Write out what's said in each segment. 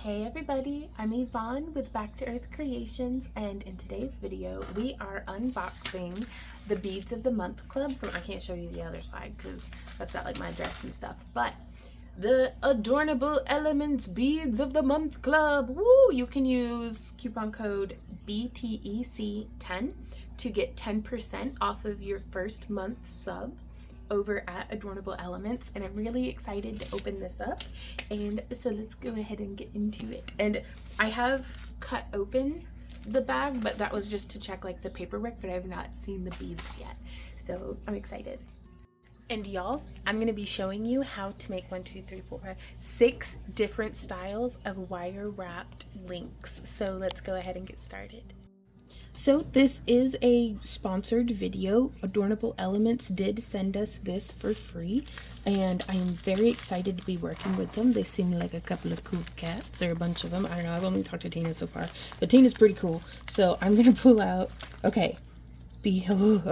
Hey everybody, I'm Yvonne with Back to Earth Creations, and in today's video we are unboxing the Beads of the Month Club from, I can't show you the other side because that's got like my address and stuff, but the Adornable Elements Beads of the Month Club. Woo! You can use coupon code BTEC10 to get 10% off of your first month sub over at Adornable Elements, and I'm really excited to open this up, and so let's go ahead and get into it. And I have cut open the bag, but that was just to check like the paperwork, but I have not seen the beads yet, so I'm excited. And y'all, I'm going to be showing you how to make 6 different styles of wire wrapped links, so let's go ahead and get started. So this is a sponsored video. Adornable Elements did send us this for free, and I am very excited to be working with them. They seem like a couple of cool cats, or a bunch of them. I don't know, I've only talked to Tina so far, but Tina's pretty cool. So I'm gonna pull out, okay, ooh,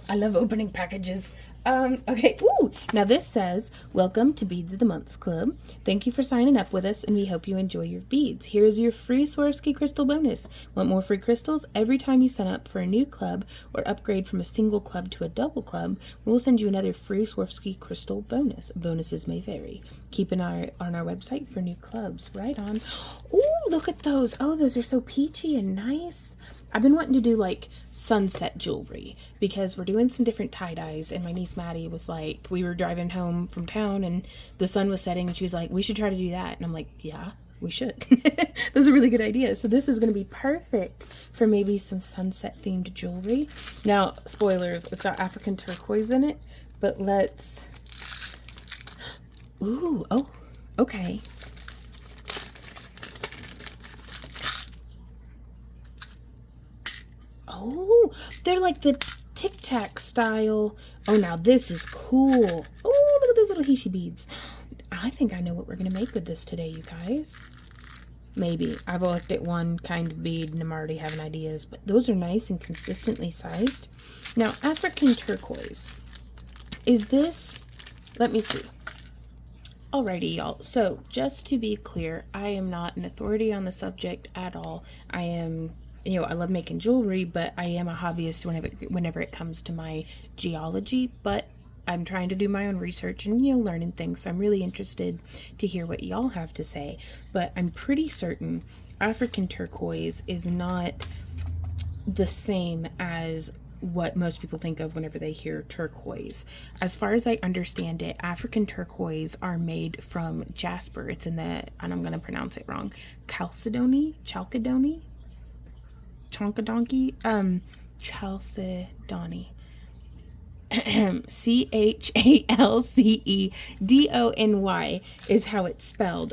I love opening packages. Okay, ooh, now this says, welcome to Beads of the Month Club. Thank you for signing up with us, and we hope you enjoy your beads. Here is your free Swarovski crystal bonus. Want more free crystals? Every time you sign up for a new club or upgrade from a single club to a double club, we'll send you another free Swarovski crystal bonus. Bonuses may vary. Keep an eye on our website for new clubs. Right on. Ooh, look at those. Oh, those are so peachy and nice. I've been wanting to do like sunset jewelry because we're doing some different tie-dyes, and my niece Maddie was like, we were driving home from town and the sun was setting, and she was like, we should try to do that. And I'm like, yeah, we should. Those are really good ideas. So this is going to be perfect for maybe some sunset themed jewelry. Now, spoilers, it's got African turquoise in it, but let's, ooh, oh, okay. Oh, they're like the Tic Tac style. Oh, now this is cool. Oh, look at those little Hishi beads. I think I know what we're going to make with this today, you guys. Maybe. I've looked at one kind of bead and I'm already having ideas, but those are nice and consistently sized. Now, African turquoise. Is this, let me see. Alrighty, y'all. So, just to be clear, I am not an authority on the subject at all. I am, you know, I love making jewelry, but I am a hobbyist whenever it comes to my geology, but I'm trying to do my own research and, you know, learning things. So I'm really interested to hear what y'all have to say, but I'm pretty certain African turquoise is not the same as what most people think of whenever they hear turquoise. As far as I understand it, African turquoise are made from jasper. It's in the, and I'm going to pronounce it wrong, chalcedony, Chalcedony, Chalcedony, Chalcedony is how it's spelled,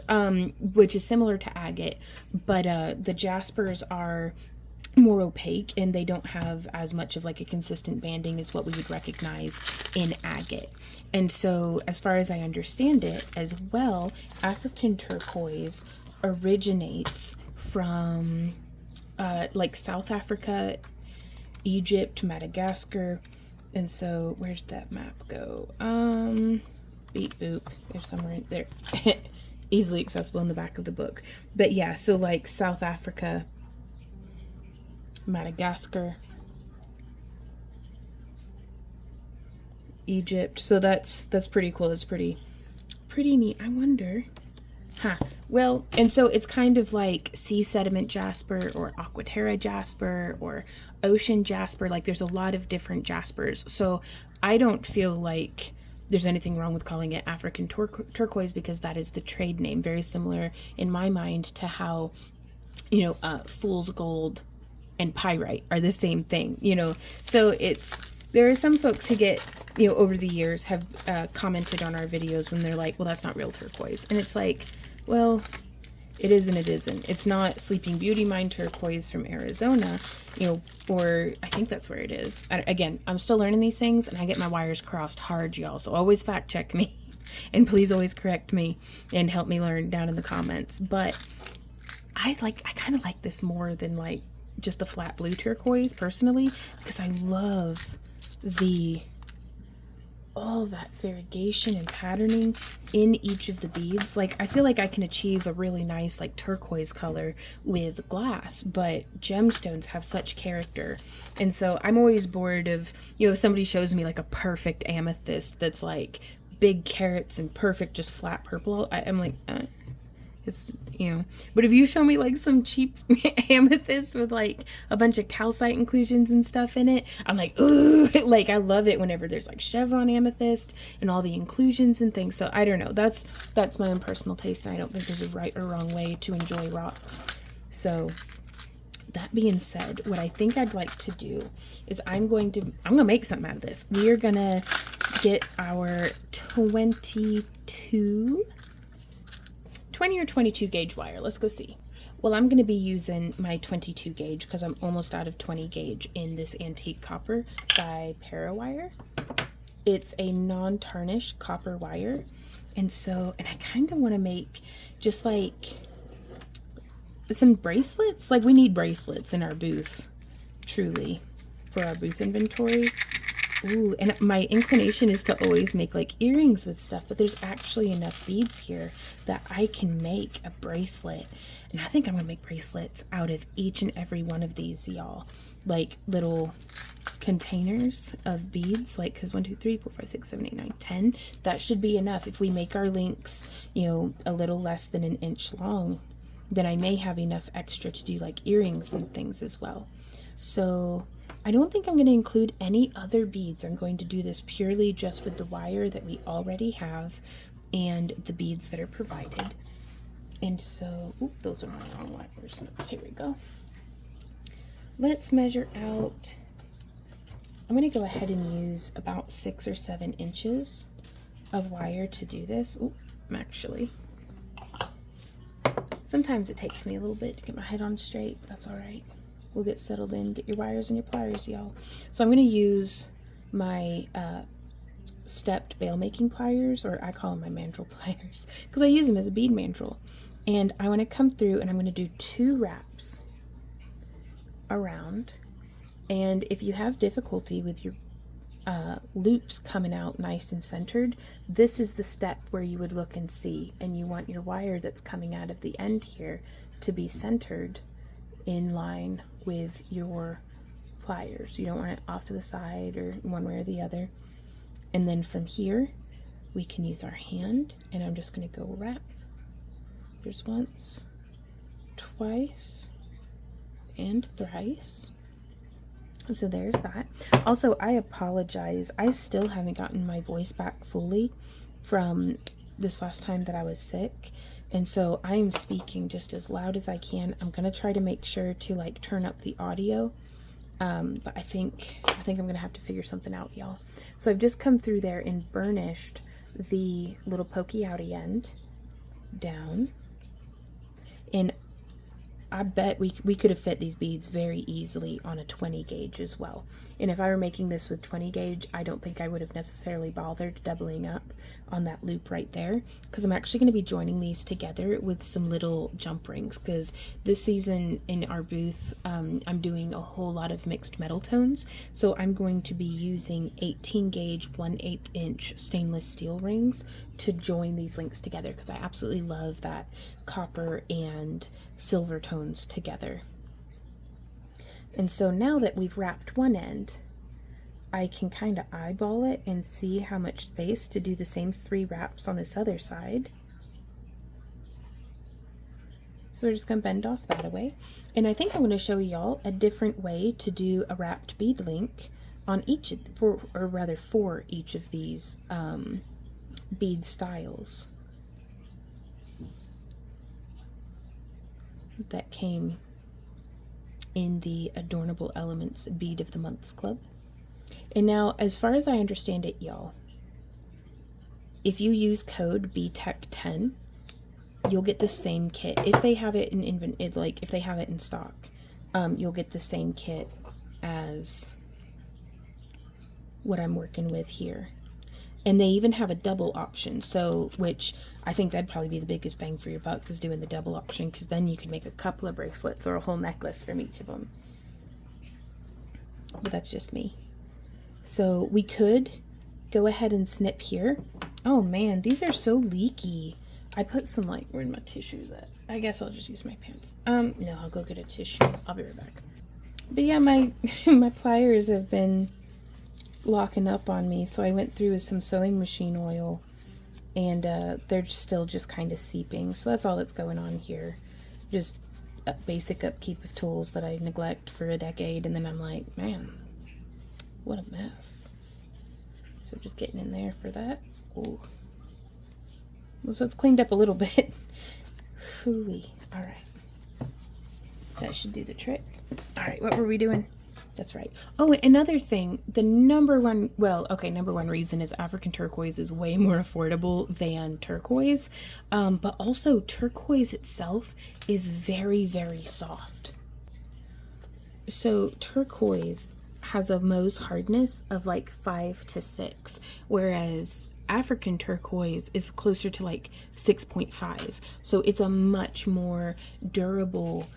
which is similar to agate, but the jaspers are more opaque and they don't have as much of like a consistent banding as what we would recognize in agate. And so as far as I understand it as well, African turquoise originates from like South Africa, Egypt, Madagascar. And so where's that map go? Beep boop, there's somewhere in there. Easily accessible in the back of the book. But yeah, so like South Africa, Madagascar, Egypt. So that's pretty cool. That's pretty neat. I wonder, well, and so it's kind of like sea sediment jasper or aquaterra jasper or ocean jasper. Like there's a lot of different jaspers. So I don't feel like there's anything wrong with calling it African turquoise because that is the trade name. Very similar in my mind to how, you know, fool's gold and pyrite are the same thing, you know. So there are some folks who get, you know, over the years have commented on our videos when they're like, well, that's not real turquoise. And it's like, well, it is and it isn't. It's not Sleeping Beauty Mine turquoise from Arizona, you know, or I think that's where it is. Again, I'm still learning these things and I get my wires crossed hard, y'all. So always fact check me and please always correct me and help me learn down in the comments. But I kind of like this more than like just the flat blue turquoise personally, because I love the all that variegation and patterning in each of the beads. Like, I feel like I can achieve a really nice like turquoise color with glass, but gemstones have such character. And so I'm always bored of, you know, somebody shows me like a perfect amethyst that's like big carats and perfect just flat purple. I'm like, it's, you know, but if you show me like some cheap amethyst with like a bunch of calcite inclusions and stuff in it, I'm like, ooh, like I love it whenever there's like chevron amethyst and all the inclusions and things. So I don't know, that's my own personal taste, and I don't think there's a right or wrong way to enjoy rocks. So that being said, what I think I'd like to do is I'm gonna make something out of this. We are gonna get our 20 or 22 gauge wire. Let's go see. Well, I'm going to be using my 22 gauge because I'm almost out of 20 gauge in this antique copper by Parawire. It's a non-tarnish copper wire. And I kind of want to make just like some bracelets. Like, we need bracelets in our booth, truly, for our booth inventory. Ooh, and my inclination is to always make like earrings with stuff, but there's actually enough beads here that I can make a bracelet. And I think I'm gonna make bracelets out of each and every one of these, y'all. Like little containers of beads, like, because 1 2 3 4 5 6 7 8 9 10, that should be enough. If we make our links, you know, a little less than an inch long, then I may have enough extra to do like earrings and things as well. So I don't think I'm going to include any other beads. I'm going to do this purely just with the wire that we already have and the beads that are provided. And so, oop, those are my wrong wires. Here we go. Let's measure out. I'm going to go ahead and use about 6 or 7 inches of wire to do this. Oop, actually. Sometimes it takes me a little bit to get my head on straight. That's all right. We'll get settled in. Get your wires and your pliers, y'all. So I'm going to use my stepped bail making pliers, or I call them my mandrel pliers, because I use them as a bead mandrel. And I want to come through and I'm going to do 2 wraps around. And if you have difficulty with your loops coming out nice and centered, this is the step where you would look and see, and you want your wire that's coming out of the end here to be centered in line with your pliers. You don't want it off to the side or one way or the other. And then from here we can use our hand, and I'm just going to go wrap. There's once, twice, and thrice. So there's that. Also, I apologize, I still haven't gotten my voice back fully from this last time that I was sick, and so I am speaking just as loud as I can. I'm gonna try to make sure to like turn up the audio, but I think I'm gonna have to figure something out, y'all. So I've just come through there and burnished the little pokey outy end down, and I bet we could have fit these beads very easily on a 20 gauge as well. And if I were making this with 20 gauge, I don't think I would have necessarily bothered doubling up on that loop right there, because I'm actually going to be joining these together with some little jump rings, because this season in our booth, I'm doing a whole lot of mixed metal tones. So I'm going to be using 18 gauge 1/8 inch stainless steel rings to join these links together, because I absolutely love that copper and silver tones together. And so now that we've wrapped one end, I can kind of eyeball it and see how much space to do the same 3 wraps on this other side. So we're just going to bend off that away. And I think I'm going to show y'all a different way to do a wrapped bead link on each, for each of these bead styles that came in the Adornable Elements Bead of the Months Club. And now, as far as I understand it, y'all, if you use code BTECH10, you'll get the same kit. If they have it if they have it in stock, you'll get the same kit as what I'm working with here. And they even have a double option, so, which I think that'd probably be the biggest bang for your buck, is doing the double option, because then you could make a couple of bracelets or a whole necklace from each of them. But that's just me. So we could go ahead and snip here. Oh man, these are so leaky. I put some, like, where'd my tissues at? I guess I'll just use my pants. No, I'll go get a tissue. I'll be right back. But yeah, my my pliers have been locking up on me, so I went through with some sewing machine oil, and they're still just kind of seeping. So that's all that's going on here. Just a basic upkeep of tools that I neglect for a decade, and then I'm like, man, what a mess. So just getting in there for that. Ooh. Well, so it's cleaned up a little bit. Hooey. All right. That should do the trick. All right, what were we doing? That's right. Oh, another thing, the number one reason is African turquoise is way more affordable than turquoise, but also turquoise itself is very, very soft. So turquoise has a Mohs hardness of like 5 to 6, whereas African turquoise is closer to like 6.5. So it's a much more durable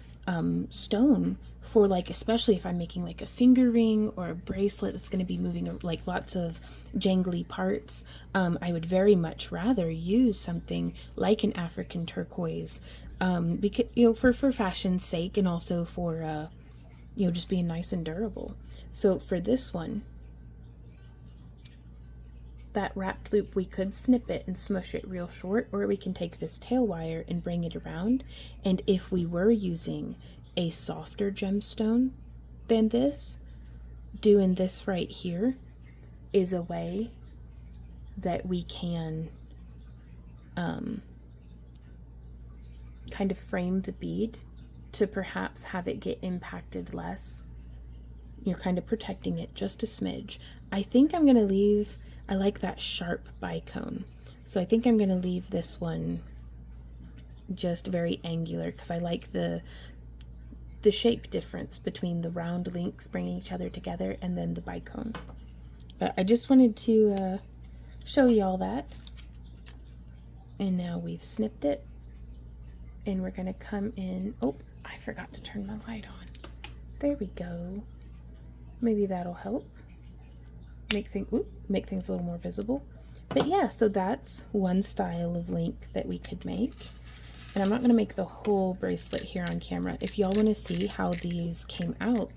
stone for, like, especially if I'm making like a finger ring or a bracelet that's going to be moving like lots of jangly parts. I would very much rather use something like an African turquoise, because, you know, for fashion's sake, and also for you know, just being nice and durable. So for this one, that wrapped loop, we could snip it and smush it real short, or we can take this tail wire and bring it around. And if we were using a softer gemstone than this, doing this right here is a way that we can kind of frame the bead to perhaps have it get impacted less. You're kind of protecting it just a smidge. I think I'm going to leave, I like that sharp bicone, so I think I'm going to leave this one just very angular, because I like the shape difference between the round links bringing each other together and then the bicone. But I just wanted to show you all that. And now we've snipped it, and we're going to come in. Oh, I forgot to turn my light on. There we go. Maybe that'll help make things a little more visible. But yeah, so that's one style of link that we could make. And I'm not going to make the whole bracelet here on camera. If y'all want to see how these came out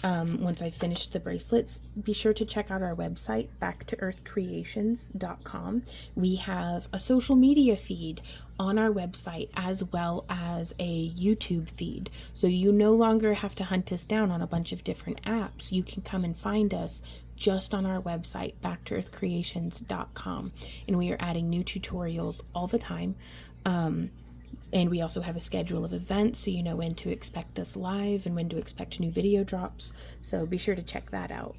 once I finished the bracelets, be sure to check out our website, backtoearthcreations.com. We have a social media feed on our website, as well as a YouTube feed. So you no longer have to hunt us down on a bunch of different apps. You can come and find us just on our website, backtoearthcreations.com. And we are adding new tutorials all the time. And we also have a schedule of events, so you know when to expect us live and when to expect new video drops. So be sure to check that out.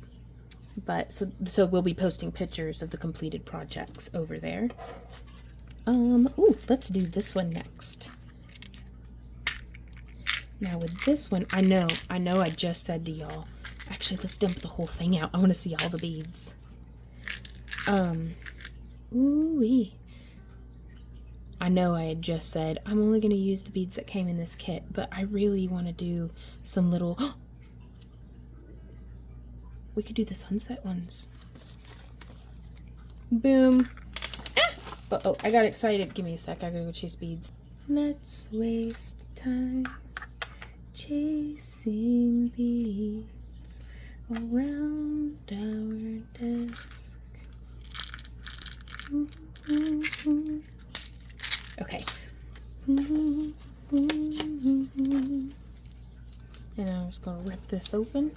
But so we'll be posting pictures of the completed projects over there. Ooh, let's do this one next. Now with this one, I know I just said to y'all, actually, let's dump the whole thing out. I want to see all the beads. Ooh-wee. I know I had just said I'm only going to use the beads that came in this kit, but I really want to do some little... We could do the sunset ones. Boom. Ah! Uh-oh, I got excited. Give me a sec. I gotta go chase beads. Let's waste time chasing beads around our desk. Okay. And I'm just going to rip this open.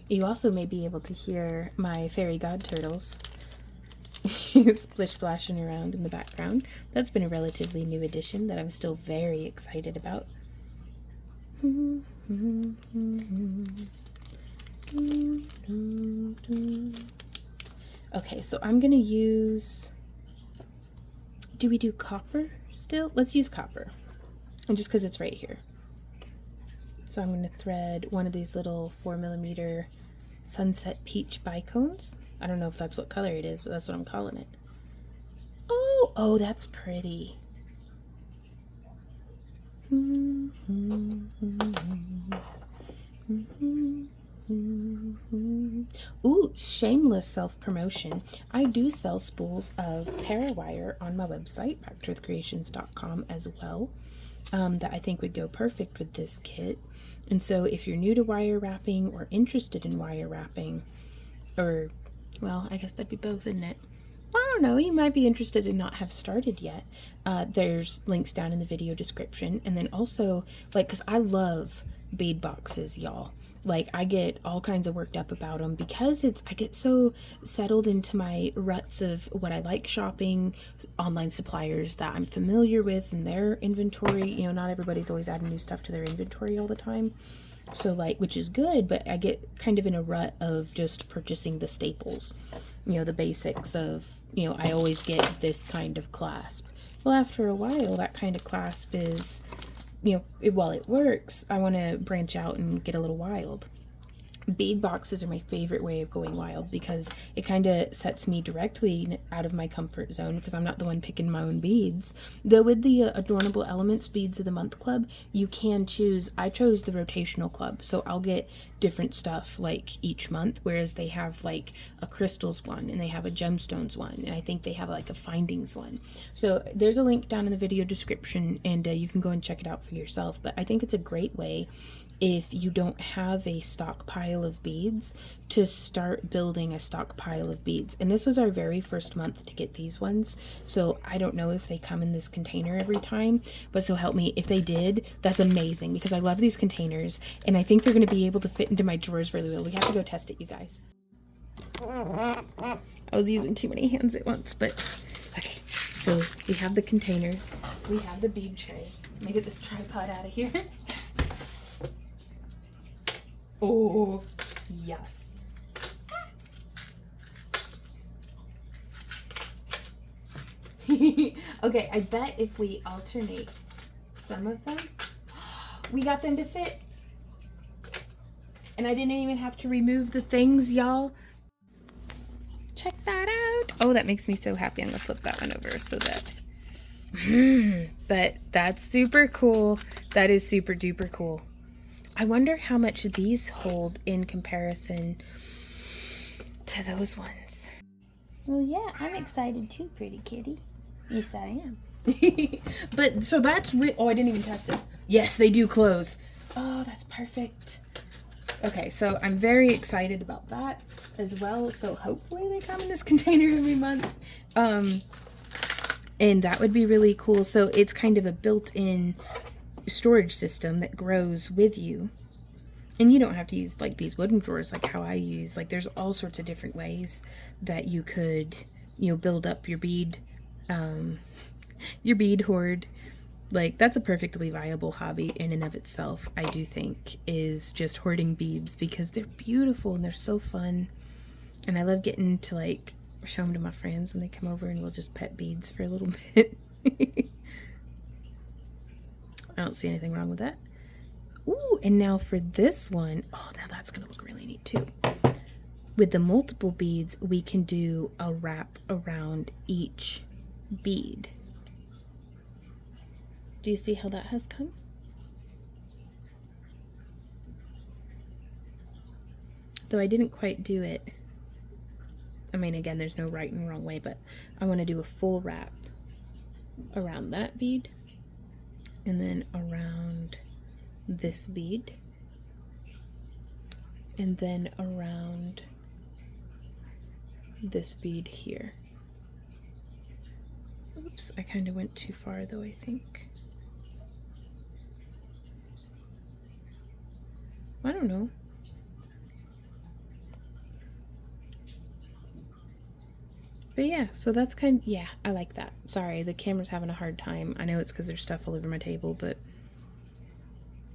You also may be able to hear my fairy god turtles splish splashing around in the background. That's been a relatively new addition that I'm still very excited about. Okay, so I'm going to use... Do we do copper still? Let's use copper. And just because it's right here. So I'm going to thread one of these little 4mm sunset peach bicones. I don't know if that's what color it is, but that's what I'm calling it. Oh, that's pretty. Ooh, shameless self-promotion, I do sell spools of Parawire on my website, backtoearthcreations.com, as well, that I think would go perfect with this kit. And so if you're new to wire wrapping or interested in wire wrapping, or, well, I guess that'd be both, isn't it? I don't know, you might be interested and not have started yet. There's links down in the video description. And then also, like, because I love bead boxes, y'all. Like, I get all kinds of worked up about them because I get so settled into my ruts of what I like shopping, online suppliers that I'm familiar with and their inventory. You know, not everybody's always adding new stuff to their inventory all the time. So, like, which is good, but I get kind of in a rut of just purchasing the staples, you know, the basics of, you know, I always get this kind of clasp. Well, after a while, that kind of clasp is, you know, while it works, I want to branch out and get a little wild. Bead boxes are my favorite way of going wild because it kind of sets me directly out of my comfort zone because I'm not the one picking my own beads. Though with the Adornable Elements Beads of the Month Club, you can choose. I chose the rotational club, so I'll get different stuff like each month, whereas they have like a crystals one and they have a gemstones one, and I think they have like a findings one. So there's a link down in the video description, and you can go and check it out for yourself. But I think it's a great way, if you don't have a stockpile of beads, to start building a stockpile of beads. And this was our very first month to get these ones, so I don't know if they come in this container every time, but so help me, if they did, that's amazing because I love these containers and I think they're going to be able to fit into my drawers really well. We have to go test it, you guys. I was using too many hands at once, but okay. So we have the containers, we have the bead tray. Let me get this tripod out of here. Oh, yes. Okay, I bet if we alternate some of them, we got them to fit. And I didn't even have to remove the things, y'all. Check that out. Oh, that makes me so happy. I'm gonna flip that one over so that... But that's super cool. That is super duper cool. I wonder how much these hold in comparison to those ones. Well, yeah, I'm excited too, pretty kitty. Yes, I am. But, so that's oh, I didn't even test it. Yes, they do close. Oh, that's perfect. Okay, so I'm very excited about that as well. So hopefully they come in this container every month. And that would be really cool. So it's kind of a built-in storage system that grows with you, and you don't have to use like these wooden drawers like how I use. Like, there's all sorts of different ways that you could, you know, build up your bead hoard. Like, that's a perfectly viable hobby in and of itself, I do think, is just hoarding beads because they're beautiful and they're so fun, and I love getting to like show them to my friends when they come over, and we'll just pet beads for a little bit. I don't see anything wrong with that. Ooh, and now for this one, oh, now that's gonna look really neat too. With the multiple beads, we can do a wrap around each bead. Do you see how that has come? Though I didn't quite do it. I mean, again, there's no right and wrong way, but I want to do a full wrap around that bead, and then around this bead, and then around this bead here. Oops, I kind of went too far though, I think. I don't know. But yeah, so that's kind of, yeah, I like that. Sorry, the camera's having a hard time. I know it's because there's stuff all over my table, but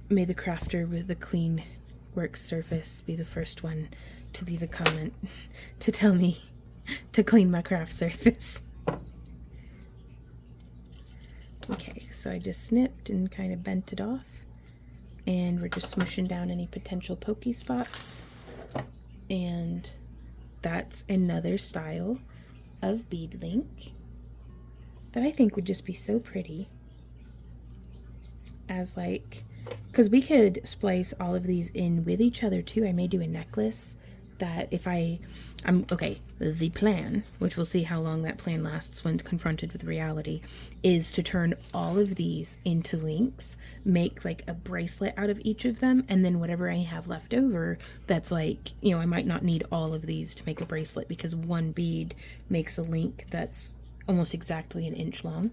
may the crafter with the clean work surface be the first one to leave a comment to tell me to clean my craft surface. Okay, so I just snipped and kind of bent it off, and we're just smooshing down any potential pokey spots. And that's another style of bead link that I think would just be so pretty as like, because we could splice all of these in with each other too. I may do a necklace that if I'm okay, the plan, which we'll see how long that plan lasts when confronted with reality, is to turn all of these into links, make like a bracelet out of each of them, and then whatever I have left over that's like, you know, I might not need all of these to make a bracelet because one bead makes a link that's almost exactly an inch long.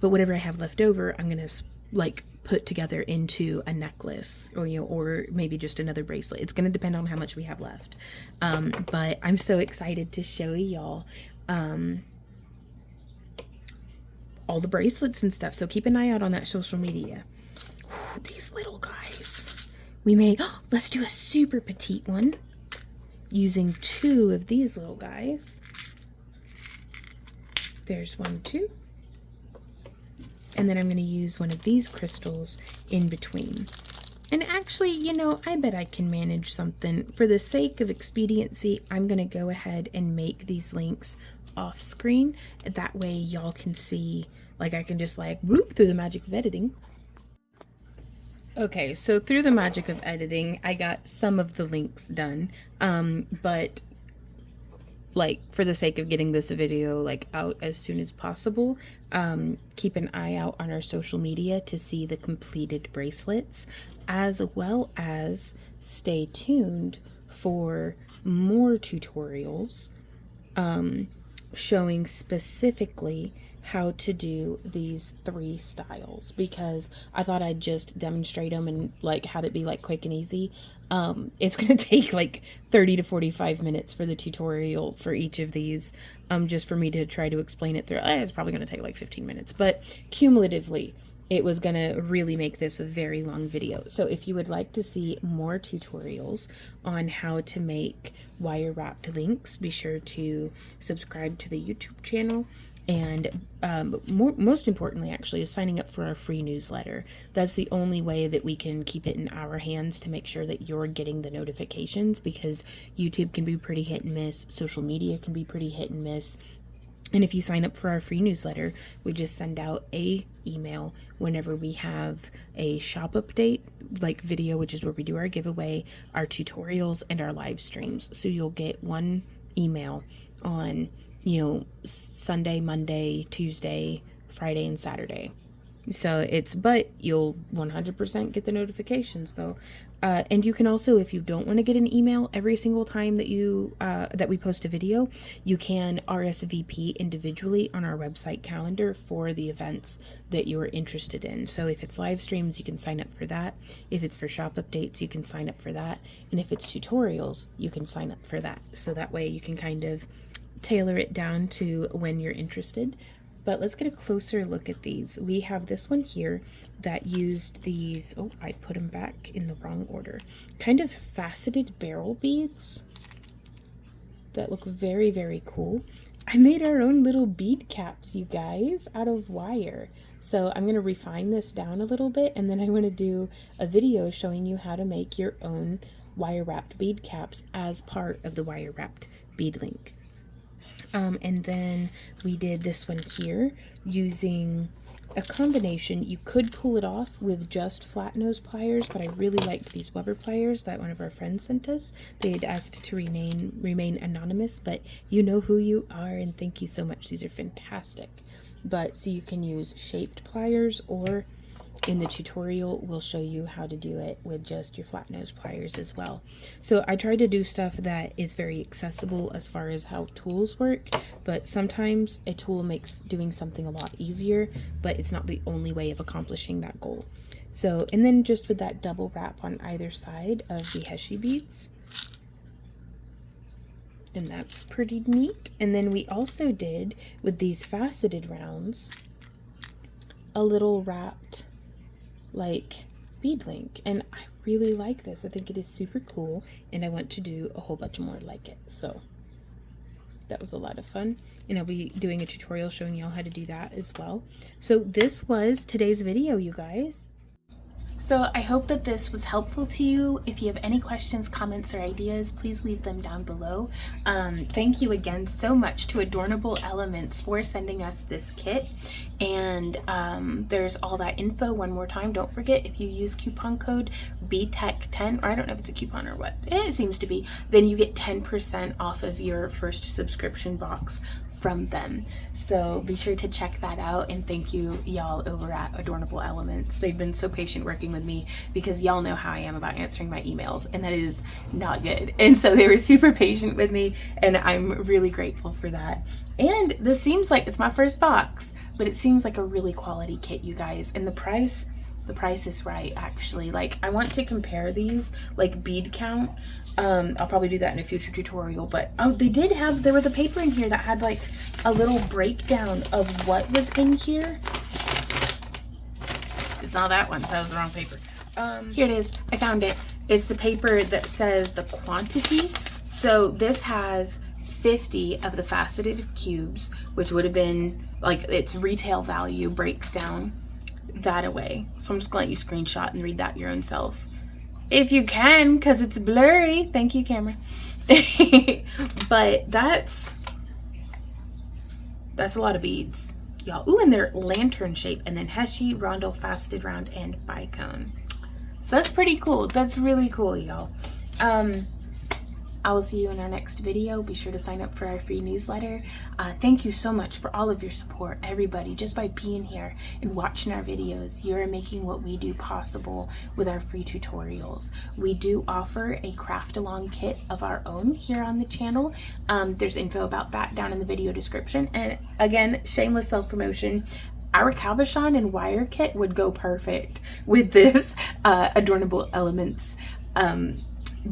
But whatever I have left over, I'm gonna like put together into a necklace, or you know, or maybe just another bracelet. It's gonna depend on how much we have left. But I'm so excited to show y'all all the bracelets and stuff. So keep an eye out on that social media. Ooh, these little guys. We made, let's do a super petite one using 2 of these little guys. There's 1, 2. And then I'm going to use one of these crystals in between. And actually, you know, I bet I can manage something. For the sake of expediency, I'm going to go ahead and make these links off screen. That way y'all can see, like I can just like whoop through the magic of editing. Okay, so through the magic of editing, I got some of the links done. But like for the sake of getting this video like out as soon as possible, keep an eye out on our social media to see the completed bracelets, as well as stay tuned for more tutorials showing specifically how to do these 3 styles, because I thought I'd just demonstrate them and like have it be like quick and easy. It's gonna take like 30 to 45 minutes for the tutorial for each of these, just for me to try to explain it through. It's probably gonna take like 15 minutes, but cumulatively it was gonna really make this a very long video. So if you would like to see more tutorials on how to make wire wrapped links, be sure to subscribe to the YouTube channel. And most importantly, actually, is signing up for our free newsletter. That's the only way that we can keep it in our hands to make sure that you're getting the notifications, because YouTube can be pretty hit and miss, social media can be pretty hit and miss. And if you sign up for our free newsletter, we just send out a email whenever we have a shop update, like video, which is where we do our giveaway, our tutorials, and our live streams. So you'll get one email on, you know, Sunday, Monday, Tuesday, Friday, and Saturday. So but you'll 100% get the notifications though. And you can also, if you don't want to get an email every single time that you that we post a video, you can RSVP individually on our website calendar for the events that you are interested in. So if it's live streams, you can sign up for that. If it's for shop updates, you can sign up for that. And if it's tutorials, you can sign up for that. So that way you can kind of tailor it down to when you're interested. But let's get a closer look at these. We have this one here that used these, oh, I put them back in the wrong order, kind of faceted barrel beads that look very, very cool. I made our own little bead caps, you guys, out of wire. So I'm going to refine this down a little bit, and then I want to do a video showing you how to make your own wire wrapped bead caps as part of the wire wrapped bead link. And then we did this one here using a combination. You could pull it off with just flat nose pliers, but I really liked these Weber pliers that one of our friends sent us. They had asked to remain anonymous, but you know who you are, and thank you so much. These are fantastic. But so you can use shaped pliers, or in the tutorial we'll show you how to do it with just your flat nose pliers as well. So I try to do stuff that is very accessible as far as how tools work, but sometimes a tool makes doing something a lot easier, but it's not the only way of accomplishing that goal. So, and then just with that double wrap on either side of the Heshi beads, and that's pretty neat. And then we also did with these faceted rounds a little wrapped like bead link, and I really like this. I think it is super cool, and I want to do a whole bunch more like it. So that was a lot of fun, and I'll be doing a tutorial showing y'all how to do that as well. So this was today's video, you guys. So I hope that this was helpful to you. If you have any questions, comments, or ideas, please leave them down below. Thank you again so much to Adornable Elements for sending us this kit. And there's all that info one more time. Don't forget, if you use coupon code BTECH10, or I don't know if it's a coupon or what, it seems to be, then you get 10% off of your first subscription box from them. So be sure to check that out, and thank you y'all over at Adornable Elements. They've been so patient working with me because y'all know how I am about answering my emails, and that is not good. And so they were super patient with me, and I'm really grateful for that. And this seems like it's my first box, but it seems like a really quality kit, you guys. And the price is right, actually. Like, I want to compare these, like bead count. I'll probably do that in a future tutorial, but oh, there was a paper in here that had like a little breakdown of what was in here. It's not that one, that was the wrong paper. Here it is, I found it. It's the paper that says the quantity. So this has 50 of the faceted cubes, which would have been like its retail value breaks down that away. So I'm just gonna let you screenshot and read that your own self. If you can, because it's blurry. Thank you, camera. But that's a lot of beads, y'all. Ooh, and they're lantern shape, and then heshy, rondel, faceted round, and bicone. So that's pretty cool. That's really cool, y'all. I will see you in our next video. Be sure to sign up for our free newsletter. Thank you so much for all of your support, everybody. Just by being here and watching our videos, you're making what we do possible with our free tutorials. We do offer a craft along kit of our own here on the channel. There's info about that down in the video description. And again, shameless self-promotion, our cabochon and wire kit would go perfect with this Adornable Elements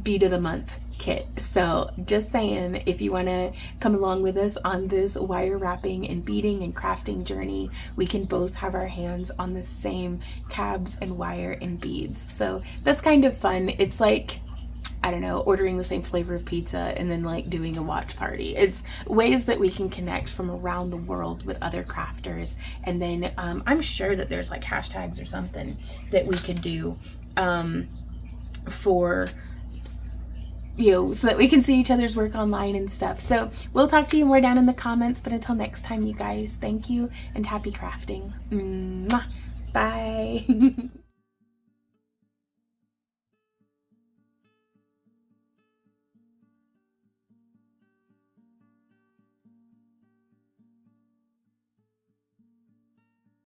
bead of the month kit. So just saying, if you want to come along with us on this wire wrapping and beading and crafting journey, we can both have our hands on the same cabs and wire and beads. So that's kind of fun. It's like, I don't know, ordering the same flavor of pizza and then like doing a watch party. It's ways that we can connect from around the world with other crafters. And then I'm sure that there's like hashtags or something that we could do for, you know, so that we can see each other's work online and stuff. So we'll talk to you more down in the comments, but until next time, you guys, thank you and happy crafting. Mwah. Bye.